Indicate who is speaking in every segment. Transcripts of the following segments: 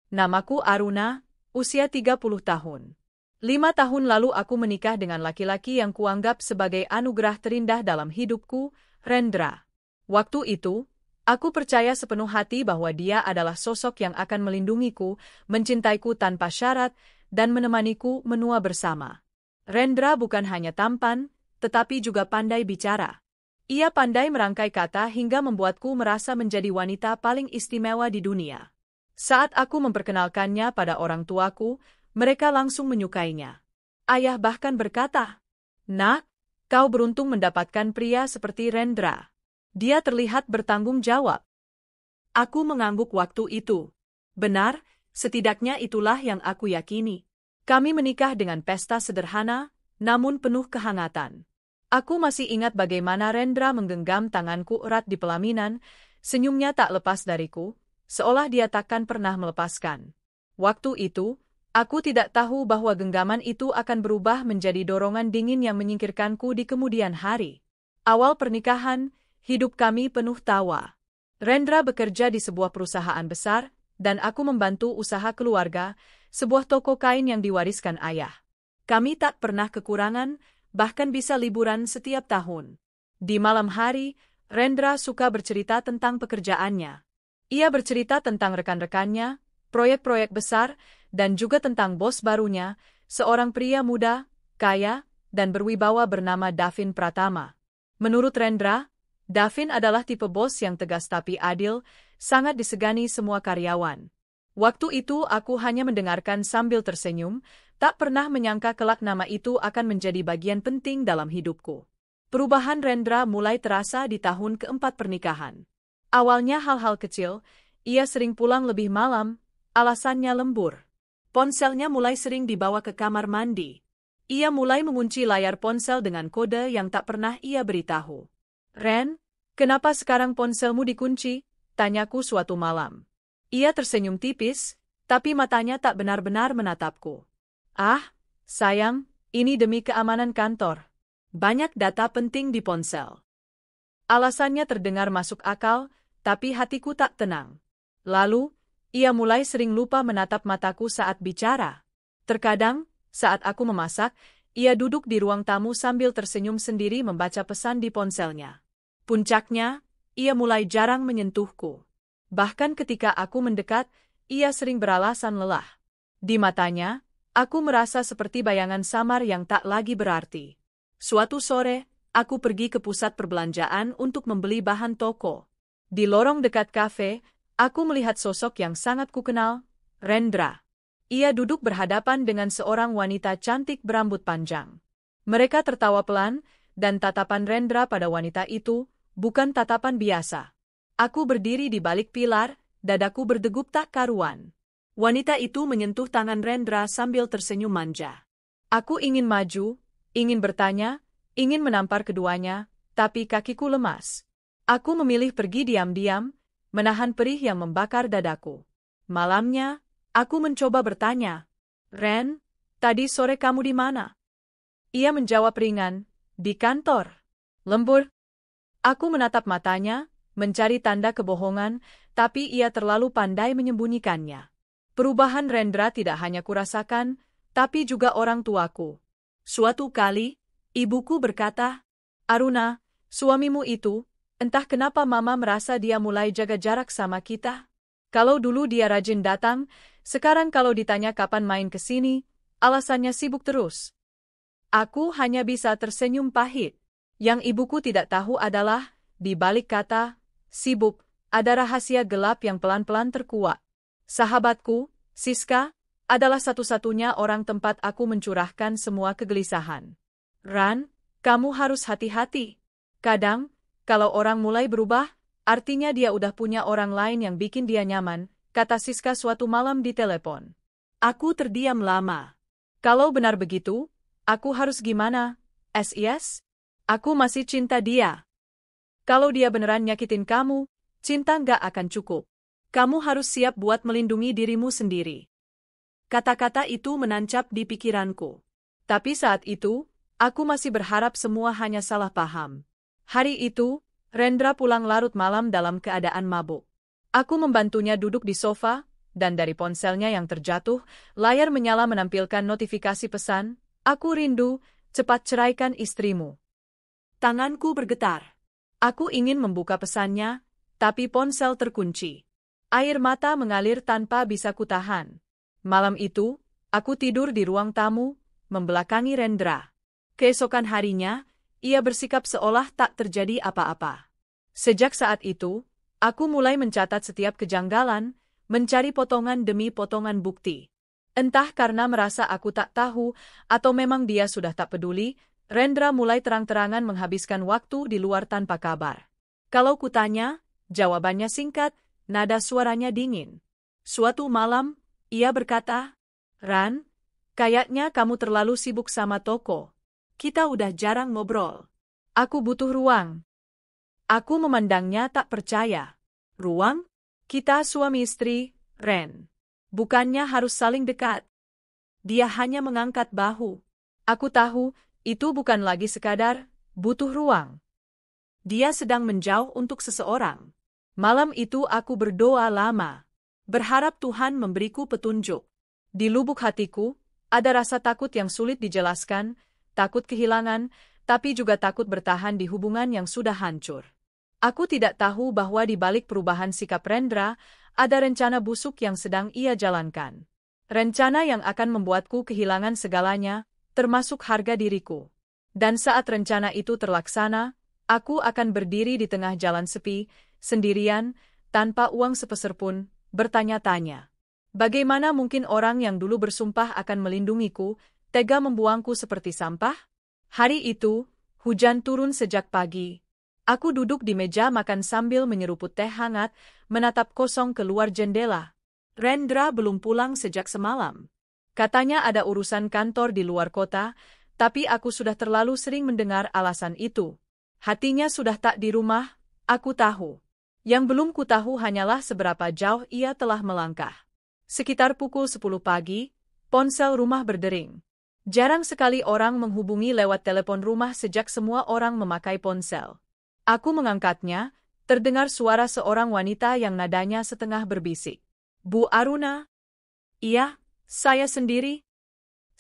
Speaker 1: Namaku Aruna, usia 30 tahun. 5 tahun lalu aku menikah dengan laki-laki yang kuanggap sebagai anugerah terindah dalam hidupku, Rendra. Waktu itu, aku percaya sepenuh hati bahwa dia adalah sosok yang akan melindungiku, mencintaiku tanpa syarat, dan menemaniku menua bersama. Rendra bukan hanya tampan, tetapi juga pandai bicara. Ia pandai merangkai kata hingga membuatku merasa menjadi wanita paling istimewa di dunia. Saat aku memperkenalkannya pada orang tuaku, mereka langsung menyukainya. Ayah bahkan berkata, "Nak, kau beruntung mendapatkan pria seperti Rendra. Dia terlihat bertanggung jawab." Aku mengangguk waktu itu. Benar, setidaknya itulah yang aku yakini. Kami menikah dengan pesta sederhana, namun penuh kehangatan. Aku masih ingat bagaimana Rendra menggenggam tanganku erat di pelaminan, senyumnya tak lepas dariku, seolah dia takkan pernah melepaskan. Waktu itu, aku tidak tahu bahwa genggaman itu akan berubah menjadi dorongan dingin yang menyingkirkanku di kemudian hari. Awal pernikahan, hidup kami penuh tawa. Rendra bekerja di sebuah perusahaan besar, dan aku membantu usaha keluarga, sebuah toko kain yang diwariskan ayah. Kami tak pernah kekurangan, bahkan bisa liburan setiap tahun. Di malam hari, Rendra suka bercerita tentang pekerjaannya. Ia bercerita tentang rekan-rekannya, proyek-proyek besar, dan juga tentang bos barunya, seorang pria muda, kaya, dan berwibawa bernama Davin Pratama. Menurut Rendra, Davin adalah tipe bos yang tegas tapi adil, sangat disegani semua karyawan. Waktu itu aku hanya mendengarkan sambil tersenyum, tak pernah menyangka kelak nama itu akan menjadi bagian penting dalam hidupku. Perubahan Rendra mulai terasa di tahun keempat pernikahan. Awalnya hal-hal kecil, ia sering pulang lebih malam, alasannya lembur. Ponselnya mulai sering dibawa ke kamar mandi. Ia mulai mengunci layar ponsel dengan kode yang tak pernah ia beritahu. "Ren, kenapa sekarang ponselmu dikunci?" tanyaku suatu malam. Ia tersenyum tipis, tapi matanya tak benar-benar menatapku. "Ah, sayang, ini demi keamanan kantor. Banyak data penting di ponsel." Alasannya terdengar masuk akal, tapi hatiku tak tenang. Lalu, ia mulai sering lupa menatap mataku saat bicara. Terkadang, saat aku memasak, ia duduk di ruang tamu sambil tersenyum sendiri membaca pesan di ponselnya. Puncaknya, ia mulai jarang menyentuhku. Bahkan ketika aku mendekat, ia sering beralasan lelah. Di matanya, aku merasa seperti bayangan samar yang tak lagi berarti. Suatu sore, aku pergi ke pusat perbelanjaan untuk membeli bahan toko. Di lorong dekat kafe, aku melihat sosok yang sangat kukenal, Rendra. Ia duduk berhadapan dengan seorang wanita cantik berambut panjang. Mereka tertawa pelan, dan tatapan Rendra pada wanita itu bukan tatapan biasa. Aku berdiri di balik pilar, dadaku berdegup tak karuan. Wanita itu menyentuh tangan Rendra sambil tersenyum manja. Aku ingin maju, ingin bertanya, ingin menampar keduanya, tapi kakiku lemas. Aku memilih pergi diam-diam, menahan perih yang membakar dadaku. Malamnya, aku mencoba bertanya, "Ren, tadi sore kamu di mana?" Ia menjawab ringan, "Di kantor." Lembur. Aku menatap matanya, mencari tanda kebohongan, tapi ia terlalu pandai menyembunyikannya. Perubahan Rendra tidak hanya kurasakan, tapi juga orang tuaku. Suatu kali, ibuku berkata, "Aruna, suamimu itu, entah kenapa mama merasa dia mulai jaga jarak sama kita. Kalau dulu dia rajin datang, sekarang kalau ditanya kapan main ke sini, alasannya sibuk terus." Aku hanya bisa tersenyum pahit. Yang ibuku tidak tahu adalah, di balik kata sibuk, ada rahasia gelap yang pelan-pelan terkuak. Sahabatku, Siska, adalah satu-satunya orang tempat aku mencurahkan semua kegelisahan. "Ran, kamu harus hati-hati. Kadang, kalau orang mulai berubah, artinya dia udah punya orang lain yang bikin dia nyaman," kata Siska suatu malam di telepon. Aku terdiam lama. Kalau benar begitu, aku harus gimana? SIS? Aku masih cinta dia. Kalau dia beneran nyakitin kamu, cinta nggak akan cukup. Kamu harus siap buat melindungi dirimu sendiri. Kata-kata itu menancap di pikiranku. Tapi saat itu, aku masih berharap semua hanya salah paham. Hari itu, Rendra pulang larut malam dalam keadaan mabuk. Aku membantunya duduk di sofa, dan dari ponselnya yang terjatuh, layar menyala menampilkan notifikasi pesan, "Aku rindu, cepat ceraikan istrimu." Tanganku bergetar. Aku ingin membuka pesannya, tapi ponsel terkunci. Air mata mengalir tanpa bisa kutahan. Malam itu, aku tidur di ruang tamu, membelakangi Rendra. Keesokan harinya, ia bersikap seolah tak terjadi apa-apa. Sejak saat itu, aku mulai mencatat setiap kejanggalan, mencari potongan demi potongan bukti. Entah karena merasa aku tak tahu, atau memang dia sudah tak peduli, Rendra mulai terang-terangan menghabiskan waktu di luar tanpa kabar. Kalau kutanya, jawabannya singkat, nada suaranya dingin. Suatu malam, ia berkata, "Ran, kayaknya kamu terlalu sibuk sama toko. Kita udah jarang ngobrol. Aku butuh ruang." Aku memandangnya tak percaya. "Ruang? Kita suami istri, Ren. Bukannya harus saling dekat." Dia hanya mengangkat bahu. Aku tahu, itu bukan lagi sekadar butuh ruang. Dia sedang menjauh untuk seseorang. Malam itu aku berdoa lama, berharap Tuhan memberiku petunjuk. Di lubuk hatiku, ada rasa takut yang sulit dijelaskan, takut kehilangan, tapi juga takut bertahan di hubungan yang sudah hancur. Aku tidak tahu bahwa di balik perubahan sikap Rendra, ada rencana busuk yang sedang ia jalankan. Rencana yang akan membuatku kehilangan segalanya, termasuk harga diriku. Dan saat rencana itu terlaksana, aku akan berdiri di tengah jalan sepi, sendirian, tanpa uang sepeser pun, bertanya-tanya. Bagaimana mungkin orang yang dulu bersumpah akan melindungiku, tega membuangku seperti sampah? Hari itu, hujan turun sejak pagi. Aku duduk di meja makan sambil menyeruput teh hangat, menatap kosong keluar jendela. Rendra belum pulang sejak semalam. Katanya ada urusan kantor di luar kota, tapi aku sudah terlalu sering mendengar alasan itu. Hatinya sudah tak di rumah, aku tahu. Yang belum ku tahu hanyalah seberapa jauh ia telah melangkah. Sekitar pukul 10 pagi, ponsel rumah berdering. Jarang sekali orang menghubungi lewat telepon rumah sejak semua orang memakai ponsel. Aku mengangkatnya, terdengar suara seorang wanita yang nadanya setengah berbisik. "Bu Aruna?" "Iya, saya sendiri."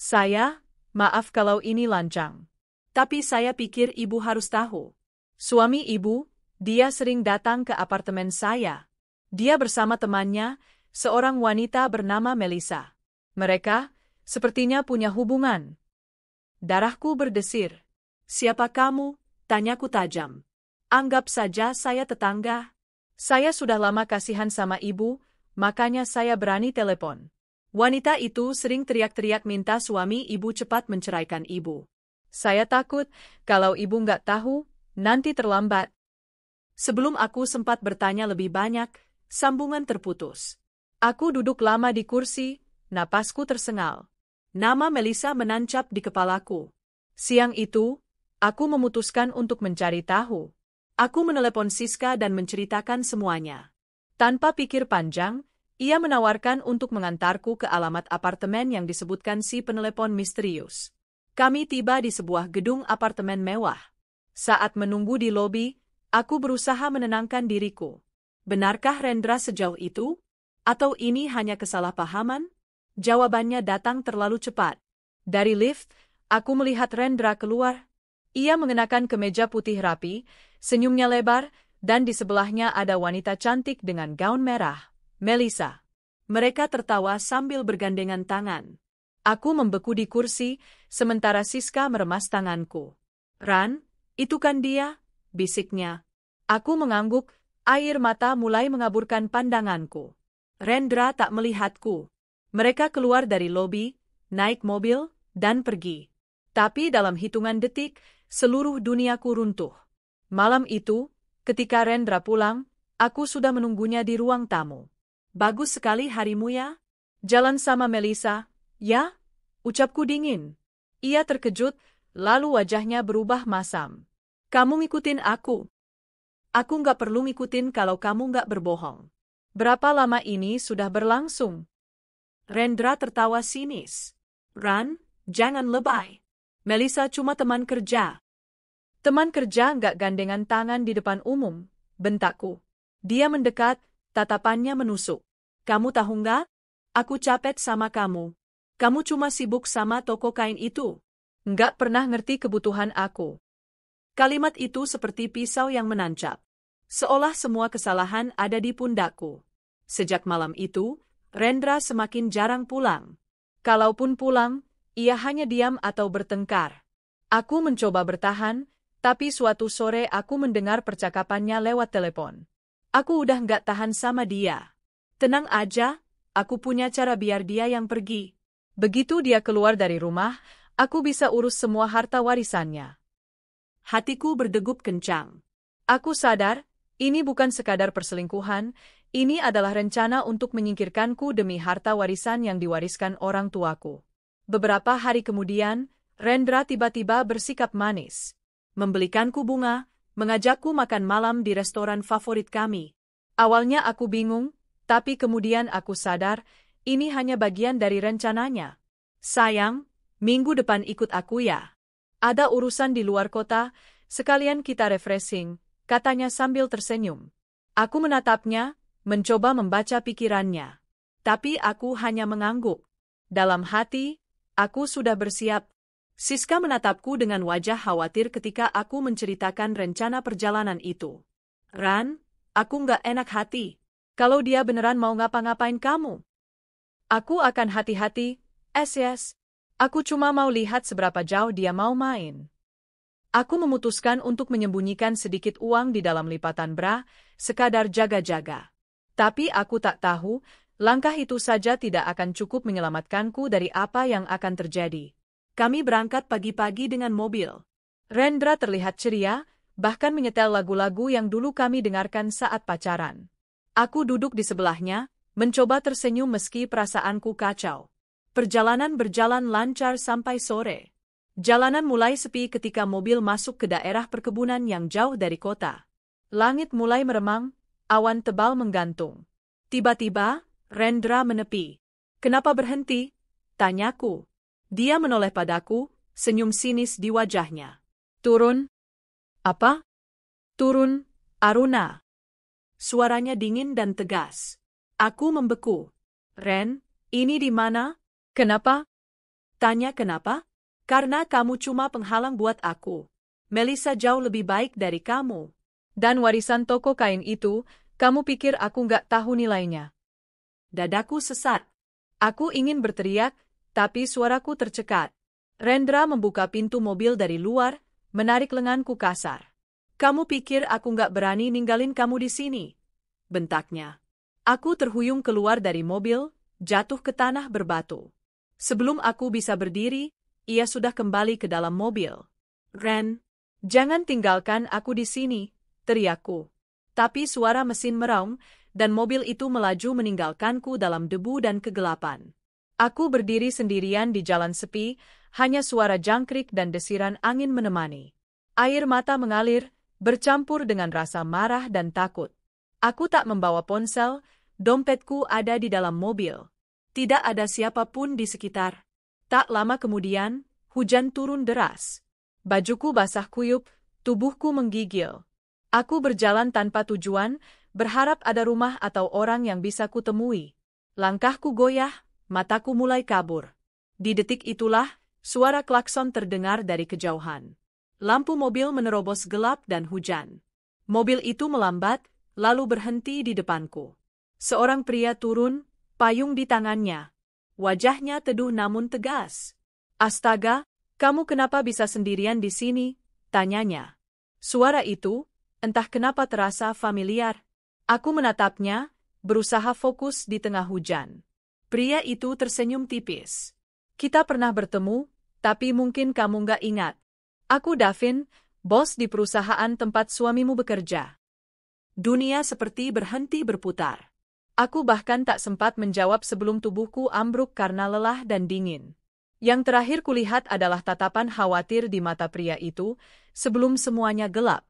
Speaker 1: "Saya, maaf kalau ini lancang. Tapi saya pikir ibu harus tahu. Suami ibu, dia sering datang ke apartemen saya. Dia bersama temannya, seorang wanita bernama Melissa. Mereka, sepertinya punya hubungan." Darahku berdesir. "Siapa kamu?" tanyaku tajam. "Anggap saja saya tetangga. Saya sudah lama kasihan sama ibu, makanya saya berani telepon." Wanita itu sering teriak-teriak minta suami ibu cepat menceraikan ibu. "Saya takut, kalau ibu nggak tahu, nanti terlambat." Sebelum aku sempat bertanya lebih banyak, sambungan terputus. Aku duduk lama di kursi, napasku tersengal. Nama Melissa menancap di kepalaku. Siang itu, aku memutuskan untuk mencari tahu. Aku menelepon Siska dan menceritakan semuanya. Tanpa pikir panjang, ia menawarkan untuk mengantarku ke alamat apartemen yang disebutkan si penelepon misterius. Kami tiba di sebuah gedung apartemen mewah. Saat menunggu di lobi, aku berusaha menenangkan diriku. Benarkah Rendra sejauh itu? Atau ini hanya kesalahpahaman? Jawabannya datang terlalu cepat. Dari lift, aku melihat Rendra keluar. Ia mengenakan kemeja putih rapi, senyumnya lebar, dan di sebelahnya ada wanita cantik dengan gaun merah, Melissa. Mereka tertawa sambil bergandengan tangan. Aku membeku di kursi, sementara Siska meremas tanganku. "Ran, itu kan dia?" bisiknya. Aku mengangguk, air mata mulai mengaburkan pandanganku. Rendra tak melihatku. Mereka keluar dari lobi, naik mobil, dan pergi. Tapi dalam hitungan detik, seluruh duniaku runtuh. Malam itu, ketika Rendra pulang, aku sudah menunggunya di ruang tamu. "Bagus sekali harimu ya? Jalan sama Melissa, ya?" ucapku dingin. Ia terkejut, lalu wajahnya berubah masam. "Kamu ngikutin aku?" "Aku nggak perlu ngikutin kalau kamu nggak berbohong." "Berapa lama ini sudah berlangsung?" Rendra tertawa sinis. "Ran, jangan lebay. Melissa cuma teman kerja." "Teman kerja nggak gandengan tangan di depan umum," bentakku. Dia mendekat, tatapannya menusuk. "Kamu tahu nggak?
Speaker 2: Aku capek sama kamu. Kamu cuma sibuk sama toko kain itu.
Speaker 1: Nggak pernah ngerti kebutuhan aku.
Speaker 2: Kalimat itu seperti pisau yang menancap. Seolah semua kesalahan ada di pundakku. Sejak malam itu, Rendra semakin jarang pulang.
Speaker 1: Kalaupun pulang, ia hanya diam atau bertengkar. Aku mencoba bertahan, tapi suatu sore aku mendengar percakapannya lewat telepon. Aku udah nggak tahan sama dia.
Speaker 2: Tenang aja, aku punya cara biar dia yang pergi.
Speaker 1: Begitu dia keluar dari rumah, aku bisa urus semua harta warisannya.
Speaker 2: Hatiku berdegup kencang.
Speaker 1: Aku sadar, ini bukan sekadar perselingkuhan, ini adalah rencana untuk menyingkirkanku demi harta warisan yang diwariskan orang tuaku. Beberapa hari kemudian, Rendra tiba-tiba bersikap manis. Membelikanku bunga, mengajakku makan malam di restoran favorit kami. Awalnya aku bingung, tapi kemudian aku sadar, ini hanya bagian dari rencananya.
Speaker 2: Sayang, minggu depan ikut aku ya.
Speaker 1: Ada urusan di luar kota, sekalian kita refreshing, katanya sambil tersenyum. Aku menatapnya, mencoba membaca pikirannya. Tapi aku hanya mengangguk. Dalam hati, aku sudah bersiap.
Speaker 2: Siska menatapku dengan wajah khawatir ketika aku menceritakan rencana perjalanan itu. Ran, aku nggak enak hati.
Speaker 1: Kalau dia beneran mau ngapa-ngapain kamu? Aku akan hati-hati, yes. Aku cuma mau lihat seberapa jauh dia mau main. Aku memutuskan untuk menyembunyikan sedikit uang di dalam lipatan bra, sekadar jaga-jaga. Tapi aku tak tahu, langkah itu saja tidak akan cukup menyelamatkanku dari apa yang akan terjadi.
Speaker 2: Kami berangkat pagi-pagi dengan mobil.
Speaker 1: Rendra terlihat ceria, bahkan menyetel lagu-lagu yang dulu kami dengarkan saat pacaran. Aku duduk di sebelahnya, mencoba tersenyum meski perasaanku kacau. Perjalanan berjalan lancar sampai sore. Jalanan mulai sepi ketika mobil masuk ke daerah perkebunan yang jauh dari kota. Langit mulai meremang, awan tebal menggantung. Tiba-tiba, Rendra menepi.
Speaker 2: Kenapa berhenti? Tanyaku. Dia menoleh padaku, senyum sinis di wajahnya.
Speaker 1: Turun. Apa? Turun, Aruna.
Speaker 2: Suaranya dingin dan tegas. Aku membeku. Ren, ini di mana?
Speaker 1: Kenapa?
Speaker 2: Tanya kenapa? Karena kamu cuma penghalang buat aku. Melissa jauh lebih baik dari kamu.
Speaker 1: Dan warisan toko kain itu, kamu pikir aku nggak tahu nilainya?
Speaker 2: Dadaku sesat.
Speaker 1: Aku ingin berteriak, tapi suaraku tercekat. Rendra membuka pintu mobil dari luar, menarik lenganku kasar.
Speaker 2: Kamu pikir aku nggak berani ninggalin kamu di sini? Bentaknya. Aku terhuyung keluar dari mobil, jatuh ke tanah berbatu. Sebelum aku bisa berdiri, ia sudah kembali ke dalam mobil. Ren,
Speaker 1: jangan tinggalkan aku di sini, teriakku.
Speaker 2: Tapi suara mesin meraung, dan mobil itu melaju meninggalkanku dalam debu dan kegelapan.
Speaker 1: Aku berdiri sendirian di jalan sepi, hanya suara jangkrik dan desiran angin menemani. Air mata mengalir, bercampur dengan rasa marah dan takut. Aku tak membawa ponsel, dompetku ada di dalam mobil. Tidak ada siapapun di sekitar. Tak lama kemudian, hujan turun deras. Bajuku basah kuyup, tubuhku menggigil. Aku berjalan tanpa tujuan, berharap ada rumah atau orang yang bisa kutemui. Langkahku goyah, mataku mulai kabur. Di detik itulah, suara klakson terdengar dari kejauhan. Lampu mobil menerobos gelap dan hujan. Mobil itu melambat, lalu berhenti di depanku. Seorang pria turun, payung di tangannya. Wajahnya teduh namun tegas. Astaga, kamu kenapa bisa sendirian di sini? Tanyanya. Suara itu, entah kenapa terasa familiar. Aku menatapnya, berusaha fokus di tengah hujan. Pria itu tersenyum tipis. Kita pernah bertemu, tapi mungkin kamu nggak ingat. Aku Davin, bos di perusahaan tempat suamimu bekerja.
Speaker 2: Dunia seperti berhenti berputar.
Speaker 1: Aku bahkan tak sempat menjawab sebelum tubuhku ambruk karena lelah dan dingin. Yang terakhir kulihat adalah tatapan khawatir di mata pria itu, sebelum semuanya gelap.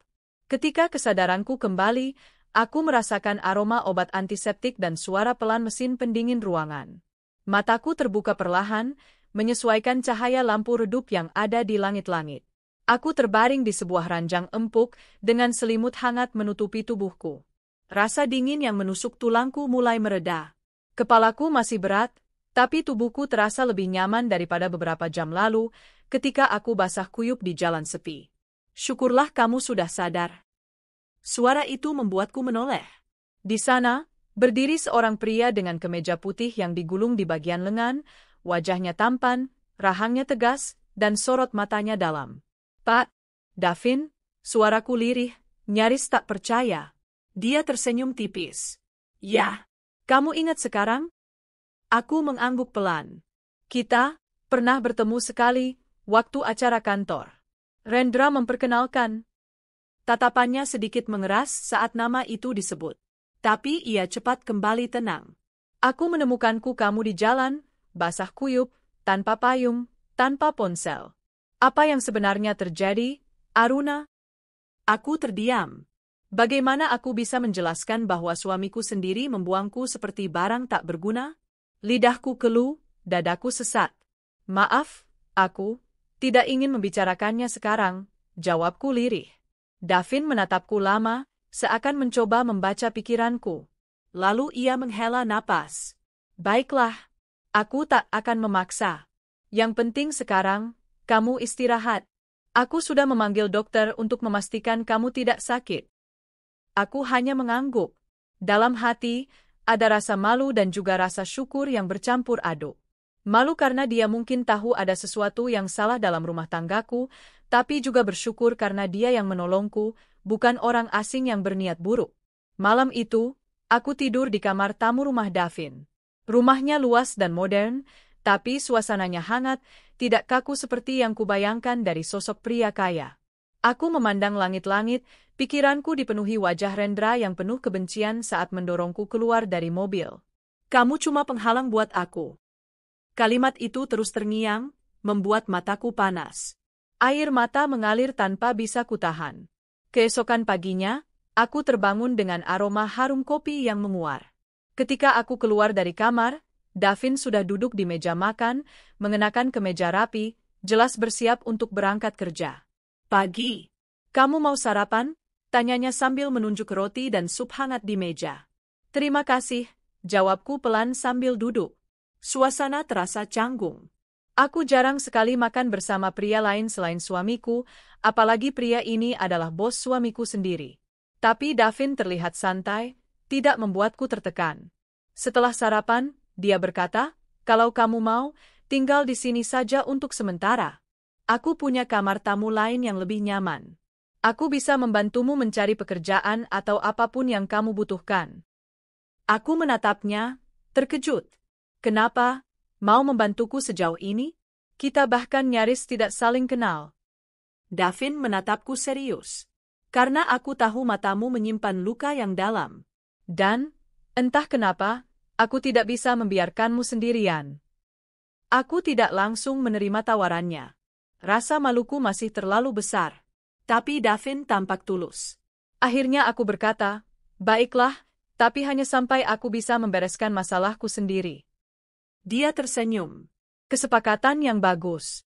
Speaker 1: Ketika kesadaranku kembali, aku merasakan aroma obat antiseptik dan suara pelan mesin pendingin ruangan. Mataku terbuka perlahan, menyesuaikan cahaya lampu redup yang ada di langit-langit. Aku terbaring di sebuah ranjang empuk, dengan selimut hangat menutupi tubuhku. Rasa dingin yang menusuk tulangku mulai mereda. Kepalaku masih berat, tapi tubuhku terasa lebih nyaman daripada beberapa jam lalu ketika aku basah kuyup di jalan sepi.
Speaker 2: Syukurlah kamu sudah sadar. Suara itu membuatku menoleh.
Speaker 1: Di sana, berdiri seorang pria dengan kemeja putih yang digulung di bagian lengan, wajahnya tampan, rahangnya tegas, dan sorot matanya dalam.
Speaker 2: Pak, Davin, suaraku lirih, nyaris tak percaya. Dia tersenyum tipis. Ya,
Speaker 1: Kamu ingat sekarang?
Speaker 2: aku mengangguk pelan.
Speaker 1: Kita pernah bertemu sekali waktu acara kantor. Rendra memperkenalkan.
Speaker 2: Tatapannya sedikit mengeras saat nama itu disebut. Tapi ia cepat kembali tenang.
Speaker 1: Aku menemukanku kamu di jalan, basah kuyup, tanpa payung, tanpa ponsel. Apa yang sebenarnya terjadi, Aruna?
Speaker 2: Aku terdiam. Bagaimana aku bisa menjelaskan bahwa suamiku sendiri membuangku seperti barang tak berguna?
Speaker 1: Lidahku keluh, dadaku sesat. Maaf, aku tidak ingin membicarakannya sekarang, jawabku lirih. Davin menatapku lama, seakan mencoba membaca pikiranku.
Speaker 2: Lalu ia menghela napas.
Speaker 1: Baiklah, aku tak akan memaksa. Yang penting sekarang, kamu istirahat. Aku sudah memanggil dokter untuk memastikan kamu tidak sakit. Aku hanya mengangguk. Dalam hati, ada rasa malu dan juga rasa syukur yang bercampur aduk. Malu karena dia mungkin tahu ada sesuatu yang salah dalam rumah tanggaku, tapi juga bersyukur karena dia yang menolongku, bukan orang asing yang berniat buruk. Malam itu, aku tidur di kamar tamu rumah Davin. Rumahnya luas dan modern, tapi suasananya hangat, tidak kaku seperti yang kubayangkan dari sosok pria kaya. Aku memandang langit-langit, pikiranku dipenuhi wajah Rendra yang penuh kebencian saat mendorongku keluar dari mobil.
Speaker 2: Kamu cuma penghalang buat aku. Kalimat itu terus terngiang, membuat mataku panas.
Speaker 1: Air mata mengalir tanpa bisa kutahan. Keesokan paginya, aku terbangun dengan aroma harum kopi yang menguar. Ketika aku keluar dari kamar, Davin sudah duduk di meja makan, mengenakan kemeja rapi, jelas bersiap untuk berangkat kerja.
Speaker 2: Pagi.
Speaker 1: Kamu mau sarapan? Tanyanya sambil menunjuk roti dan sup hangat di meja. Terima kasih, jawabku pelan sambil duduk.
Speaker 2: Suasana terasa canggung.
Speaker 1: Aku jarang sekali makan bersama pria lain selain suamiku, apalagi pria ini adalah bos suamiku sendiri. Tapi Davin terlihat santai, tidak membuatku tertekan. Setelah sarapan, dia berkata, kalau kamu mau, tinggal di sini saja untuk sementara. Aku punya kamar tamu lain yang lebih nyaman. Aku bisa membantumu mencari pekerjaan atau apapun yang kamu butuhkan.
Speaker 2: Aku menatapnya, terkejut.
Speaker 1: Kenapa? Mau membantuku sejauh ini? Kita bahkan nyaris tidak saling kenal.
Speaker 2: Davin menatapku serius. Karena aku tahu matamu menyimpan luka yang dalam.
Speaker 1: Dan, entah kenapa, aku tidak bisa membiarkanmu sendirian. Aku tidak langsung menerima tawarannya. Rasa maluku masih terlalu besar.
Speaker 2: Tapi Davin tampak tulus.
Speaker 1: Akhirnya aku berkata, baiklah, tapi hanya sampai aku bisa membereskan masalahku sendiri.
Speaker 2: Dia tersenyum.
Speaker 1: Kesepakatan yang bagus.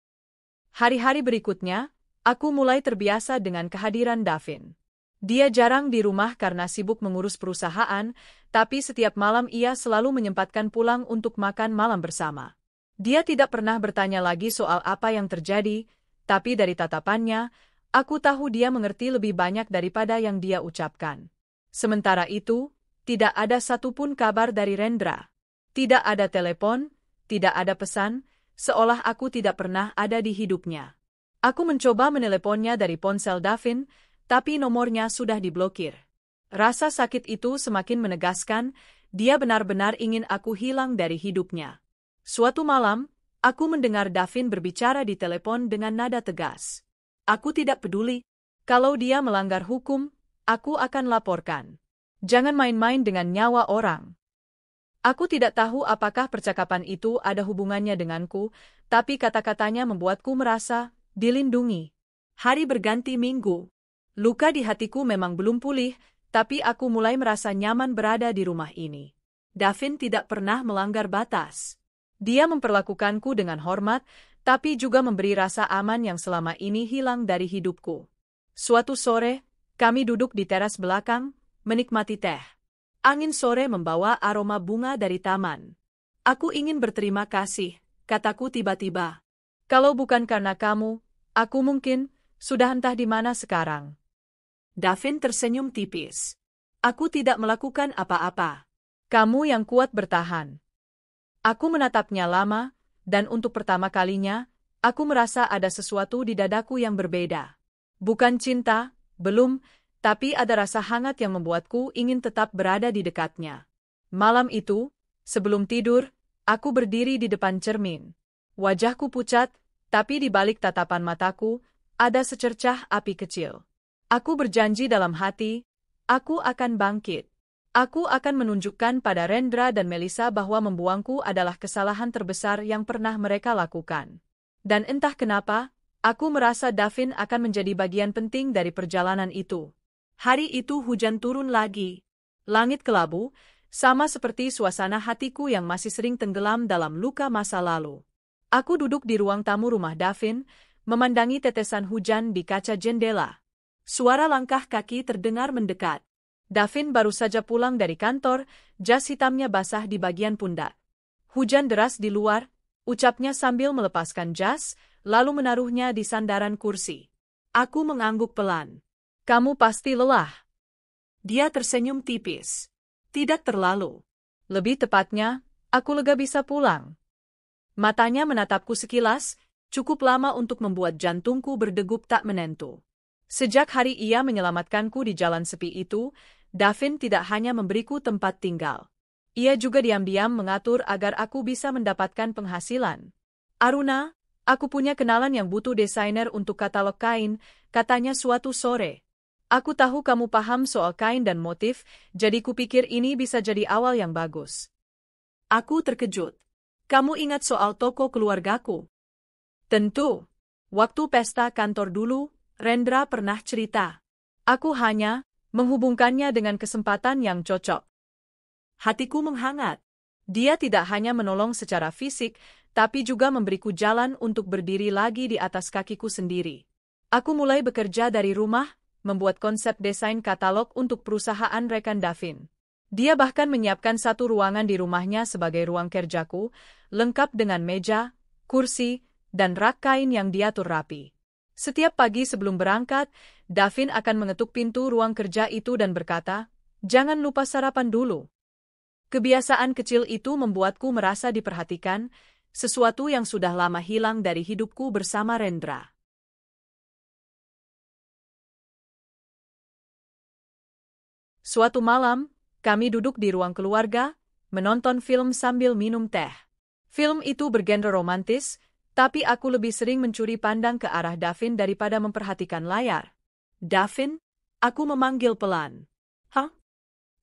Speaker 1: Hari-hari berikutnya, aku mulai terbiasa dengan kehadiran Davin. Dia jarang di rumah karena sibuk mengurus perusahaan, tapi setiap malam ia selalu menyempatkan pulang untuk makan malam bersama. Dia tidak pernah bertanya lagi soal apa yang terjadi, tapi dari tatapannya, aku tahu dia mengerti lebih banyak daripada yang dia ucapkan. Sementara itu, tidak ada satupun kabar dari Rendra. Tidak ada telepon, tidak ada pesan, seolah aku tidak pernah ada di hidupnya. Aku mencoba meneleponnya dari ponsel Davin, tapi nomornya sudah diblokir. Rasa sakit itu semakin menegaskan, dia benar-benar ingin aku hilang dari hidupnya. Suatu malam, aku mendengar Davin berbicara di telepon dengan nada tegas. Aku tidak peduli. Kalau dia melanggar hukum, aku akan laporkan. Jangan main-main dengan nyawa orang. Aku tidak tahu apakah percakapan itu ada hubungannya denganku, tapi kata-katanya membuatku merasa dilindungi.
Speaker 2: Hari berganti minggu.
Speaker 1: Luka di hatiku memang belum pulih, tapi aku mulai merasa nyaman berada di rumah ini.
Speaker 2: Davin tidak pernah melanggar batas.
Speaker 1: Dia memperlakukanku dengan hormat, tapi juga memberi rasa aman yang selama ini hilang dari hidupku. Suatu sore, kami duduk di teras belakang, menikmati teh.
Speaker 2: Angin sore membawa aroma bunga dari taman. Aku ingin berterima kasih, kataku tiba-tiba.
Speaker 1: Kalau bukan karena kamu, aku mungkin sudah entah di mana sekarang.
Speaker 2: Davin tersenyum tipis. Aku tidak melakukan apa-apa.
Speaker 1: Kamu yang kuat bertahan. Aku menatapnya lama, dan untuk pertama kalinya, aku merasa ada sesuatu di dadaku yang berbeda. Bukan cinta, belum, tapi ada rasa hangat yang membuatku ingin tetap berada di dekatnya. Malam itu, sebelum tidur, aku berdiri di depan cermin. Wajahku pucat, tapi di balik tatapan mataku, ada secercah api kecil. Aku berjanji dalam hati, aku akan bangkit. Aku akan menunjukkan pada Rendra dan Melissa bahwa membuangku adalah kesalahan terbesar yang pernah mereka lakukan. Dan entah kenapa, aku merasa Davin akan menjadi bagian penting dari perjalanan itu. Hari itu hujan turun lagi. Langit kelabu, sama seperti suasana hatiku yang masih sering tenggelam dalam luka masa lalu. Aku duduk di ruang tamu rumah Davin, memandangi tetesan hujan di kaca jendela. Suara langkah kaki terdengar mendekat. Davin baru saja pulang dari kantor, jas hitamnya basah di bagian pundak. Hujan deras di luar, ucapnya sambil melepaskan jas, lalu menaruhnya di sandaran kursi. Aku mengangguk pelan. Kamu pasti lelah. Dia tersenyum tipis. Tidak terlalu. Lebih tepatnya, aku lega bisa pulang. Matanya menatapku sekilas, cukup lama untuk membuat jantungku berdegup tak menentu. Sejak hari ia menyelamatkanku di jalan sepi itu, Davin tidak hanya memberiku tempat tinggal. Ia juga diam-diam mengatur agar aku bisa mendapatkan penghasilan. Aruna, aku punya kenalan yang butuh desainer untuk katalog kain, katanya suatu sore. Aku tahu kamu paham soal kain dan motif, jadi kupikir ini bisa jadi awal yang bagus. Aku terkejut. Kamu ingat soal toko keluargaku? Tentu. Waktu pesta kantor dulu, Rendra pernah cerita. Aku hanya menghubungkannya dengan kesempatan yang cocok. Hatiku menghangat. Dia tidak hanya menolong secara fisik, tapi juga memberiku jalan untuk berdiri lagi di atas kakiku sendiri. Aku mulai bekerja dari rumah, membuat konsep desain katalog untuk perusahaan rekan Davin. Dia bahkan menyiapkan satu ruangan di rumahnya sebagai ruang kerjaku, lengkap dengan meja, kursi, dan rak kain yang diatur rapi. Setiap pagi sebelum berangkat, Davin akan mengetuk pintu ruang kerja itu dan berkata, "Jangan lupa sarapan dulu." Kebiasaan kecil itu membuatku merasa diperhatikan, sesuatu yang sudah lama hilang dari hidupku bersama Rendra. Suatu malam, kami duduk di ruang keluarga, menonton film sambil minum teh. Film itu bergenre romantis, tapi aku lebih sering mencuri pandang ke arah Davin daripada memperhatikan layar. Davin, aku memanggil pelan. Hah?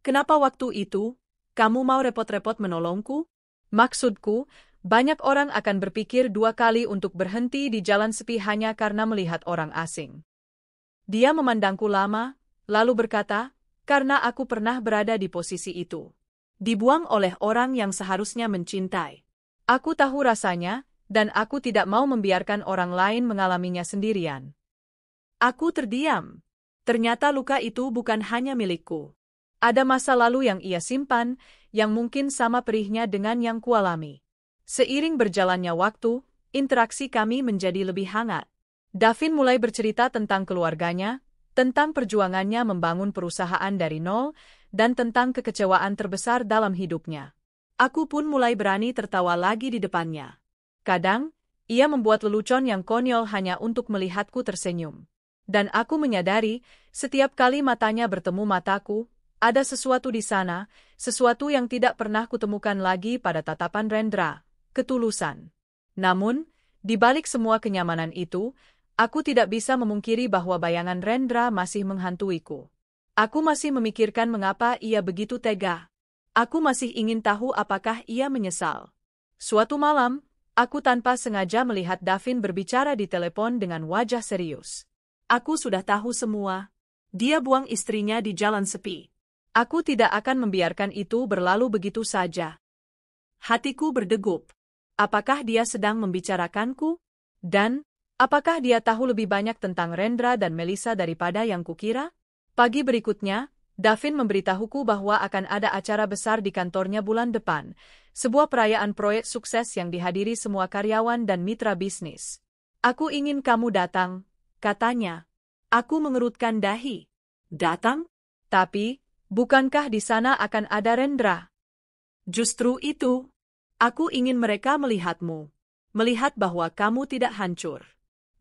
Speaker 1: Kenapa waktu itu, kamu mau repot-repot menolongku? Maksudku, banyak orang akan berpikir dua kali untuk berhenti di jalan sepi hanya karena melihat orang asing. Dia memandangku lama, lalu berkata, karena aku pernah berada di posisi itu. Dibuang oleh orang yang seharusnya mencintai. Aku tahu rasanya, dan aku tidak mau membiarkan orang lain mengalaminya sendirian. Aku terdiam. Ternyata luka itu bukan hanya milikku. Ada masa lalu yang ia simpan, yang mungkin sama perihnya dengan yang kualami. Seiring berjalannya waktu, interaksi kami menjadi lebih hangat. Davin mulai bercerita tentang keluarganya, tentang perjuangannya membangun perusahaan dari nol, dan tentang kekecewaan terbesar dalam hidupnya. Aku pun mulai berani tertawa lagi di depannya. Kadang, ia membuat lelucon yang konyol hanya untuk melihatku tersenyum. Dan aku menyadari, setiap kali matanya bertemu mataku, ada sesuatu di sana, sesuatu yang tidak pernah kutemukan lagi pada tatapan Rendra, ketulusan. Namun, di balik semua kenyamanan itu, aku tidak bisa memungkiri bahwa bayangan Rendra masih menghantuiku. Aku masih memikirkan mengapa ia begitu tega. Aku masih ingin tahu apakah ia menyesal. Suatu malam, aku tanpa sengaja melihat Davin berbicara di telepon dengan wajah serius. Aku sudah tahu semua. Dia buang istrinya di jalan sepi. Aku tidak akan membiarkan itu berlalu begitu saja. Hatiku berdegup. Apakah dia sedang membicarakanku? Dan, apakah dia tahu lebih banyak tentang Rendra dan Melissa daripada yang kukira? Pagi berikutnya, Davin memberitahuku bahwa akan ada acara besar di kantornya bulan depan, sebuah perayaan proyek sukses yang dihadiri semua karyawan dan mitra bisnis. Aku ingin kamu datang, katanya. Aku mengerutkan dahi. Datang? Tapi, bukankah di sana akan ada Rendra? Justru itu. Aku ingin mereka melihatmu. Melihat bahwa kamu tidak hancur.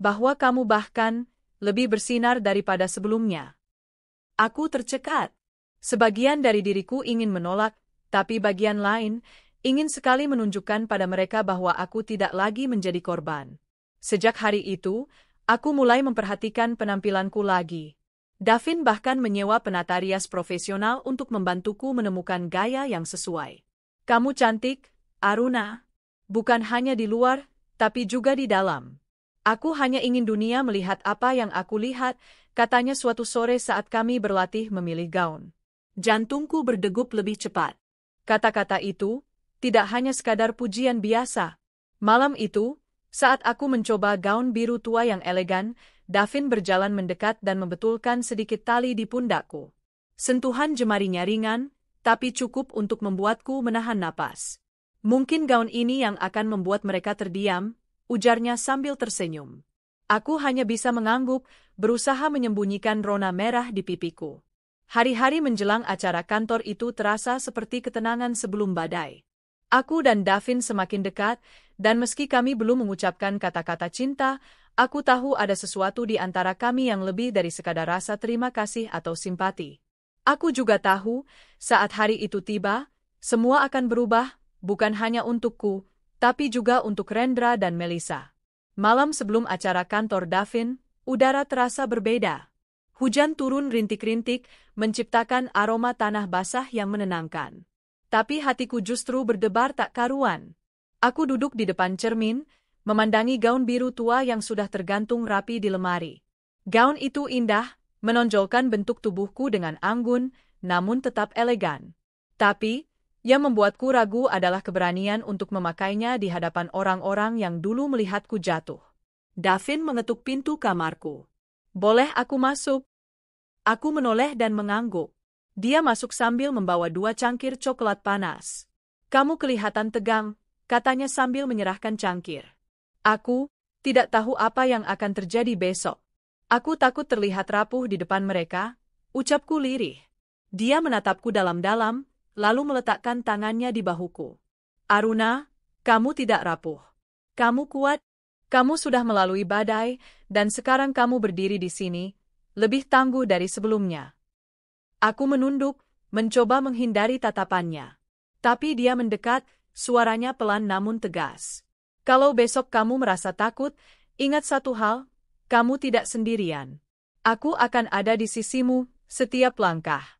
Speaker 1: Bahwa kamu bahkan lebih bersinar daripada sebelumnya. Aku tercekat. Sebagian dari diriku ingin menolak, tapi bagian lain ingin sekali menunjukkan pada mereka bahwa aku tidak lagi menjadi korban. Sejak hari itu, aku mulai memperhatikan penampilanku lagi. Davin bahkan menyewa penata rias profesional untuk membantuku menemukan gaya yang sesuai. Kamu cantik, Aruna. Bukan hanya di luar, tapi juga di dalam. Aku hanya ingin dunia melihat apa yang aku lihat, katanya suatu sore saat kami berlatih memilih gaun. Jantungku berdegup lebih cepat. Kata-kata itu tidak hanya sekadar pujian biasa. Malam itu, saat aku mencoba gaun biru tua yang elegan, Davin berjalan mendekat dan membetulkan sedikit tali di pundakku. Sentuhan jemarinya ringan, tapi cukup untuk membuatku menahan napas. Mungkin gaun ini yang akan membuat mereka terdiam, ujarnya sambil tersenyum. Aku hanya bisa mengangguk, berusaha menyembunyikan rona merah di pipiku. Hari-hari menjelang acara kantor itu terasa seperti ketenangan sebelum badai. Aku dan Davin semakin dekat, dan meski kami belum mengucapkan kata-kata cinta, aku tahu ada sesuatu di antara kami yang lebih dari sekadar rasa terima kasih atau simpati. Aku juga tahu, saat hari itu tiba, semua akan berubah, bukan hanya untukku, tapi juga untuk Rendra dan Melissa. Malam sebelum acara kantor Davin, udara terasa berbeda. Hujan turun rintik-rintik, menciptakan aroma tanah basah yang menenangkan. Tapi hatiku justru berdebar tak karuan. Aku duduk di depan cermin, memandangi gaun biru tua yang sudah tergantung rapi di lemari. Gaun itu indah, menonjolkan bentuk tubuhku dengan anggun, namun tetap elegan. Tapi, yang membuatku ragu adalah keberanian untuk memakainya di hadapan orang-orang yang dulu melihatku jatuh. Davin mengetuk pintu kamarku. Boleh aku masuk? Aku menoleh dan mengangguk. Dia masuk sambil membawa 2 cangkir coklat panas. Kamu kelihatan tegang, katanya sambil menyerahkan cangkir. Aku tidak tahu apa yang akan terjadi besok. Aku takut terlihat rapuh di depan mereka, ucapku lirih. Dia menatapku dalam-dalam, lalu meletakkan tangannya di bahuku. Aruna, kamu tidak rapuh. Kamu kuat, kamu sudah melalui badai, dan sekarang kamu berdiri di sini, lebih tangguh dari sebelumnya. Aku menunduk, mencoba menghindari tatapannya. Tapi dia mendekat, suaranya pelan namun tegas. Kalau besok kamu merasa takut, ingat satu hal, kamu tidak sendirian. Aku akan ada di sisimu, setiap langkah.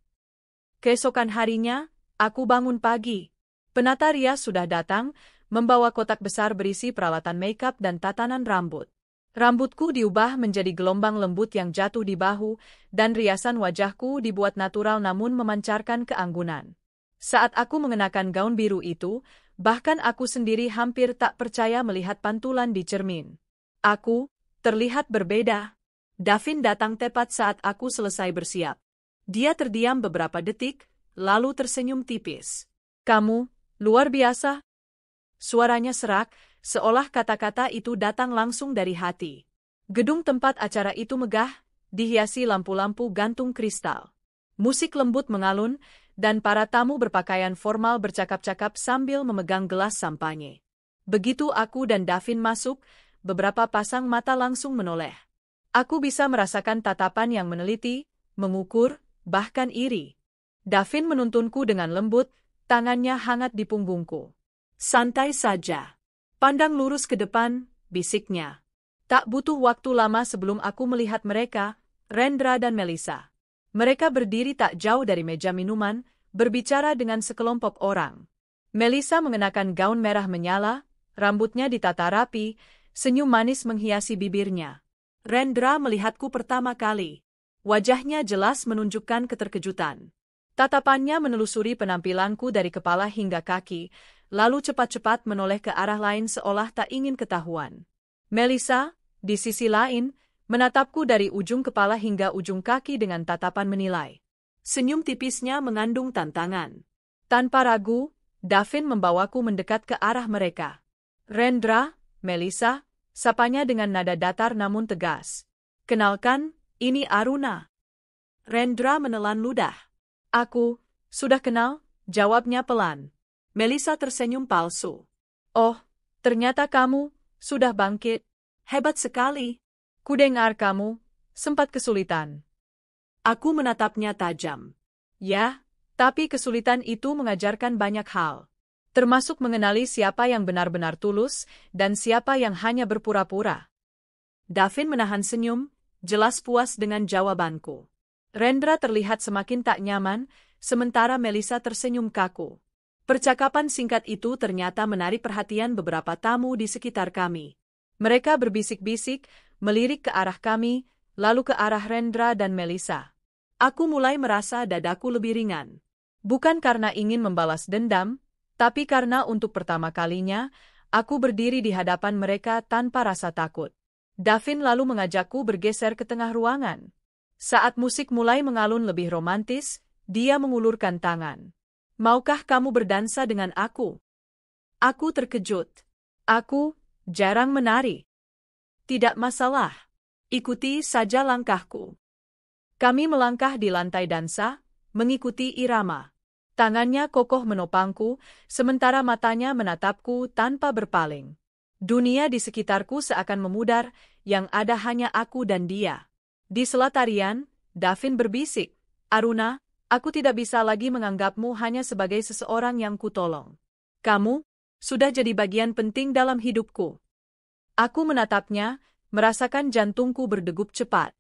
Speaker 1: Keesokan harinya, aku bangun pagi. Penata rias sudah datang, membawa kotak besar berisi peralatan makeup dan tatanan rambut. Rambutku diubah menjadi gelombang lembut yang jatuh di bahu, dan riasan wajahku dibuat natural namun memancarkan keanggunan. Saat aku mengenakan gaun biru itu, bahkan aku sendiri hampir tak percaya melihat pantulan di cermin. Aku terlihat berbeda. Davin datang tepat saat aku selesai bersiap. Dia terdiam beberapa detik, lalu tersenyum tipis. Kamu luar biasa. Suaranya serak, seolah kata-kata itu datang langsung dari hati. Gedung tempat acara itu megah, dihiasi lampu-lampu gantung kristal. Musik lembut mengalun, dan para tamu berpakaian formal bercakap-cakap sambil memegang gelas sampanye. Begitu aku dan Davin masuk, beberapa pasang mata langsung menoleh. Aku bisa merasakan tatapan yang meneliti, mengukur, bahkan iri. Davin menuntunku dengan lembut, tangannya hangat di punggungku. Santai saja. Pandang lurus ke depan, bisiknya. Tak butuh waktu lama sebelum aku melihat mereka, Rendra dan Melissa. Mereka berdiri tak jauh dari meja minuman, berbicara dengan sekelompok orang. Melissa mengenakan gaun merah menyala, rambutnya ditata rapi, senyum manis menghiasi bibirnya. Rendra melihatku pertama kali. Wajahnya jelas menunjukkan keterkejutan. Tatapannya menelusuri penampilanku dari kepala hingga kaki, lalu cepat-cepat menoleh ke arah lain seolah tak ingin ketahuan. Melissa, di sisi lain, menatapku dari ujung kepala hingga ujung kaki dengan tatapan menilai.
Speaker 2: Senyum tipisnya mengandung tantangan.
Speaker 1: Tanpa ragu, Davin membawaku mendekat ke arah mereka. Rendra, Melissa, sapanya dengan nada datar namun tegas. Kenalkan, ini Aruna.
Speaker 2: Rendra menelan ludah.
Speaker 1: Aku, sudah kenal, jawabnya pelan.
Speaker 2: Melissa tersenyum palsu.
Speaker 1: Oh, ternyata kamu sudah bangkit.
Speaker 2: Hebat sekali.
Speaker 1: Kudengar kamu sempat kesulitan.
Speaker 2: Aku menatapnya tajam.
Speaker 1: Ya, tapi kesulitan itu mengajarkan banyak hal. Termasuk mengenali siapa yang benar-benar tulus dan siapa yang hanya berpura-pura.
Speaker 2: Davin menahan senyum, jelas puas dengan jawabanku.
Speaker 1: Rendra terlihat semakin tak nyaman, sementara Melissa tersenyum kaku.
Speaker 2: Percakapan singkat itu ternyata menarik perhatian beberapa tamu di sekitar kami.
Speaker 1: Mereka berbisik-bisik, melirik ke arah kami, lalu ke arah Rendra dan Melissa.
Speaker 2: Aku mulai merasa dadaku lebih ringan.
Speaker 1: Bukan karena ingin membalas dendam, tapi karena untuk pertama kalinya, aku berdiri di hadapan mereka tanpa rasa takut. Davin lalu mengajakku bergeser ke tengah ruangan. Saat musik mulai mengalun lebih romantis, dia mengulurkan tangan.
Speaker 2: Maukah kamu berdansa dengan aku? Aku terkejut.
Speaker 1: Aku jarang menari.
Speaker 2: Tidak masalah. Ikuti saja langkahku.
Speaker 1: Kami melangkah di lantai dansa, mengikuti irama. Tangannya kokoh menopangku, sementara matanya menatapku tanpa berpaling. Dunia di sekitarku seakan memudar, yang ada hanya aku dan dia. Di sela tarian, Davin berbisik, Aruna, aku tidak bisa lagi menganggapmu hanya sebagai seseorang yang kutolong. Kamu sudah jadi bagian penting dalam hidupku. Aku menatapnya, merasakan jantungku berdegup cepat.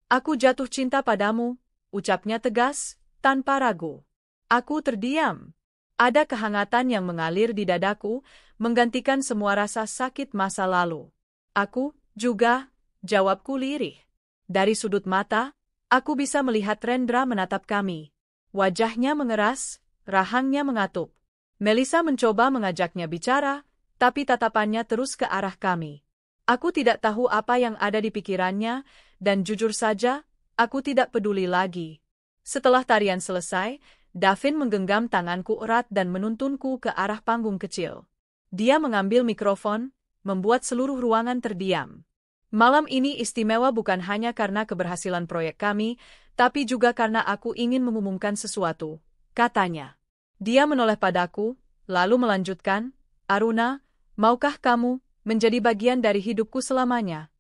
Speaker 1: Aku jatuh cinta padamu, ucapnya tegas, tanpa ragu. Aku terdiam. Ada kehangatan yang mengalir di dadaku, menggantikan semua rasa sakit masa lalu. Aku juga, jawabku lirih. Dari sudut mata, aku bisa melihat Rendra menatap kami. Wajahnya mengeras, rahangnya mengatup. Melissa mencoba mengajaknya bicara, tapi tatapannya terus ke arah kami. Aku tidak tahu apa yang ada di pikirannya, dan jujur saja, aku tidak peduli lagi. Setelah tarian selesai, Davin menggenggam tanganku erat dan menuntunku ke arah panggung kecil. Dia mengambil mikrofon, membuat seluruh ruangan terdiam. Malam ini istimewa bukan hanya karena keberhasilan proyek kami, tapi juga karena aku ingin mengumumkan sesuatu, katanya. Dia menoleh padaku, lalu melanjutkan, Aruna, maukah kamu menjadi bagian dari hidupku selamanya?